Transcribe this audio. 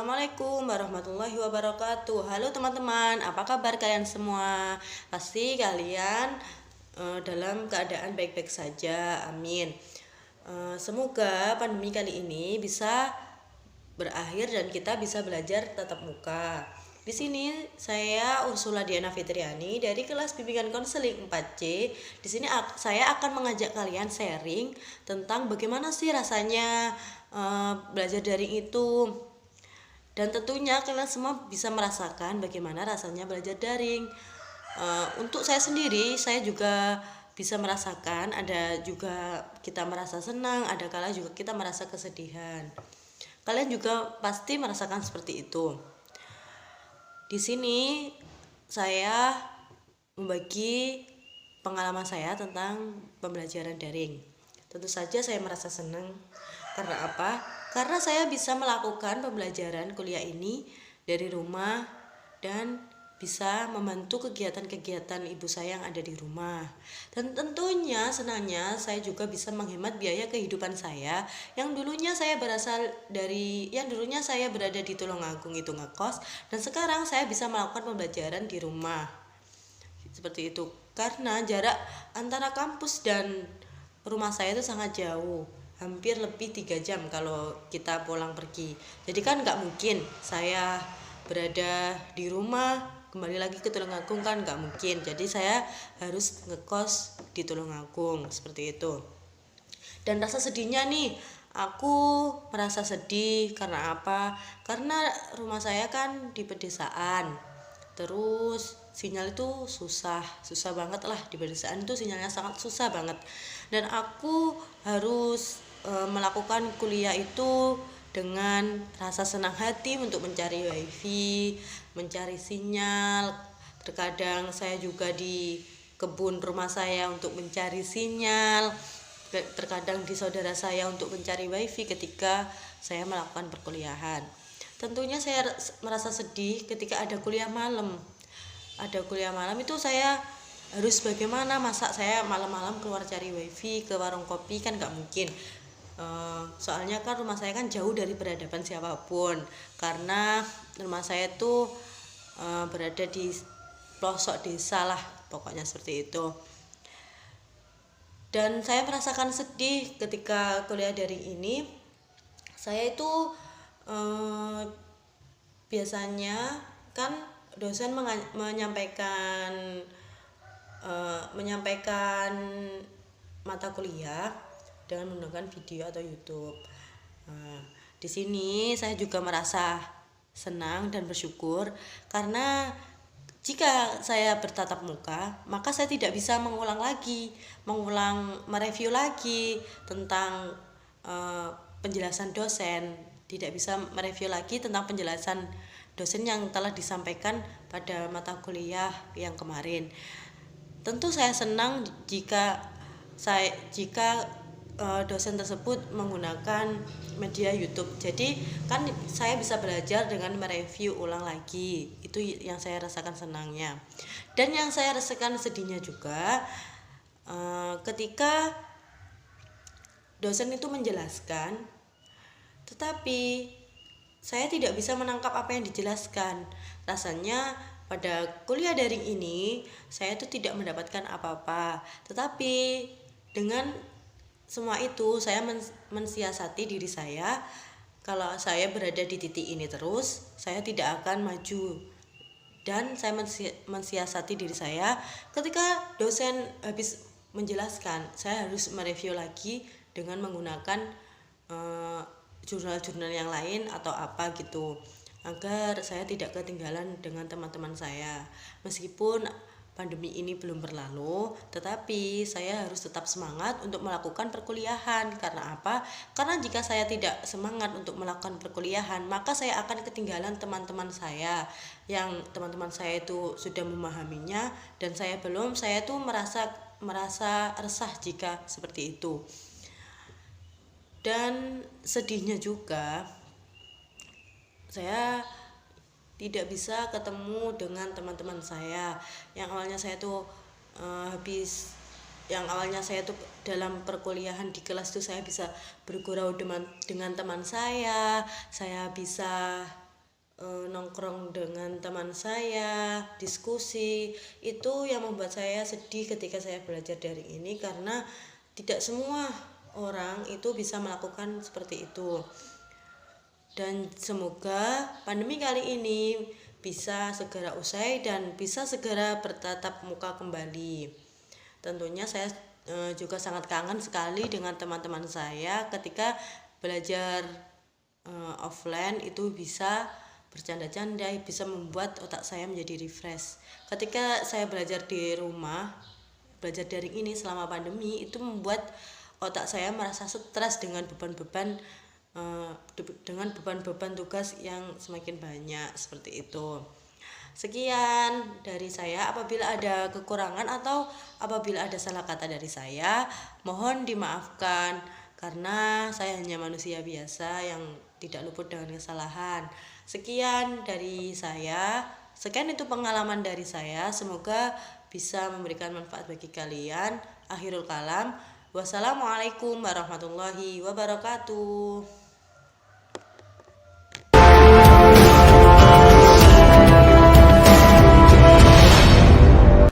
Assalamualaikum warahmatullahi wabarakatuh. Halo teman-teman, apa kabar kalian semua? Pasti kalian dalam keadaan baik-baik saja, amin. Semoga pandemi kali ini bisa berakhir dan kita bisa belajar tatap muka. Di sini saya Ursula Diana Fitriani dari kelas bimbingan konseling 4C. Di sini saya akan mengajak kalian sharing tentang bagaimana sih rasanya belajar daring itu. Dan tentunya kalian semua bisa merasakan bagaimana rasanya belajar daring. Untuk saya sendiri, saya juga bisa merasakan, ada juga kita merasa senang, ada kala juga kita merasa kesedihan. Kalian juga pasti merasakan seperti itu. Di sini saya membagi pengalaman saya tentang pembelajaran daring. Tentu saja saya merasa senang. Karena apa? Karena saya bisa melakukan pembelajaran kuliah ini dari rumah dan bisa membantu kegiatan-kegiatan ibu saya yang ada di rumah. Dan tentunya senangnya saya juga bisa menghemat biaya kehidupan saya yang dulunya saya berada di Tulungagung itu ngekos, dan sekarang saya bisa melakukan pembelajaran di rumah. Seperti itu. Karena jarak antara kampus dan rumah saya itu sangat jauh, hampir lebih 3 jam kalau kita pulang pergi. Jadi kan nggak mungkin saya berada di rumah kembali lagi ke Tulungagung, kan nggak mungkin. Jadi saya harus ngekos di Tulungagung, seperti itu. Dan rasa sedihnya nih, aku merasa sedih karena apa? Karena rumah saya kan di pedesaan. Terus sinyal itu susah banget lah, di pedesaan itu sinyalnya sangat susah banget. Dan aku harus melakukan kuliah itu dengan rasa senang hati untuk mencari wifi, mencari sinyal. Terkadang saya juga di kebun rumah saya untuk mencari sinyal, terkadang di saudara saya untuk mencari wifi ketika saya melakukan perkuliahan. Tentunya saya merasa sedih ketika ada kuliah malam. Ada kuliah malam itu saya harus bagaimana, masa saya malam-malam keluar cari wifi ke warung kopi, kan nggak mungkin. Soalnya kan rumah saya kan jauh dari peradaban siapapun, karena rumah saya tuh berada di pelosok desa lah, pokoknya seperti itu. Dan saya merasakan sedih ketika kuliah daring ini. Saya itu biasanya kan dosen menyampaikan mata kuliah dengan menggunakan video atau YouTube. Di sini saya juga merasa senang dan bersyukur karena jika saya bertatap muka, maka saya tidak bisa mereview lagi tentang penjelasan dosen, tidak bisa mereview lagi tentang penjelasan dosen yang telah disampaikan pada mata kuliah yang kemarin. Tentu saya senang jika dosen tersebut menggunakan media YouTube. Jadi kan saya bisa belajar dengan mereview ulang lagi. Itu yang saya rasakan senangnya. Dan yang saya rasakan sedihnya juga ketika dosen itu menjelaskan, tetapi saya tidak bisa menangkap apa yang dijelaskan. Rasanya pada kuliah daring ini saya itu tidak mendapatkan apa-apa. Tetapi dengan semua itu saya mensiasati diri saya, kalau saya berada di titik ini terus, saya tidak akan maju. Dan saya mensiasati diri saya, ketika dosen habis menjelaskan, saya harus mereview lagi dengan menggunakan jurnal-jurnal yang lain atau apa gitu, agar saya tidak ketinggalan dengan teman-teman saya. Meskipun pandemi ini belum berlalu, tetapi saya harus tetap semangat untuk melakukan perkuliahan. Karena apa? Karena jika saya tidak semangat untuk melakukan perkuliahan, maka saya akan ketinggalan teman-teman saya, yang teman-teman saya itu sudah memahaminya dan saya belum. Saya tuh merasa resah jika seperti itu. Dan sedihnya juga, saya tidak bisa ketemu dengan teman-teman saya yang awalnya saya tuh dalam perkuliahan di kelas tuh saya bisa bergurau dengan teman saya bisa nongkrong dengan teman saya, diskusi, itu yang membuat saya sedih ketika saya belajar daring ini, karena tidak semua orang itu bisa melakukan seperti itu. Dan semoga pandemi kali ini bisa segera usai dan bisa segera bertatap muka kembali. Tentunya saya juga sangat kangen sekali dengan teman-teman saya ketika belajar offline, itu bisa bercanda-canda, bisa membuat otak saya menjadi refresh. Ketika saya belajar di rumah, belajar daring ini selama pandemi, itu membuat otak saya merasa stres dengan beban-beban tugas yang semakin banyak, seperti itu. Sekian dari saya. Apabila ada kekurangan atau apabila ada salah kata dari saya, mohon dimaafkan, karena saya hanya manusia biasa yang tidak luput dengan kesalahan. Sekian dari saya. Sekian itu pengalaman dari saya. Semoga bisa memberikan manfaat bagi kalian. Akhirul kalam. Wassalamualaikum warahmatullahi wabarakatuh.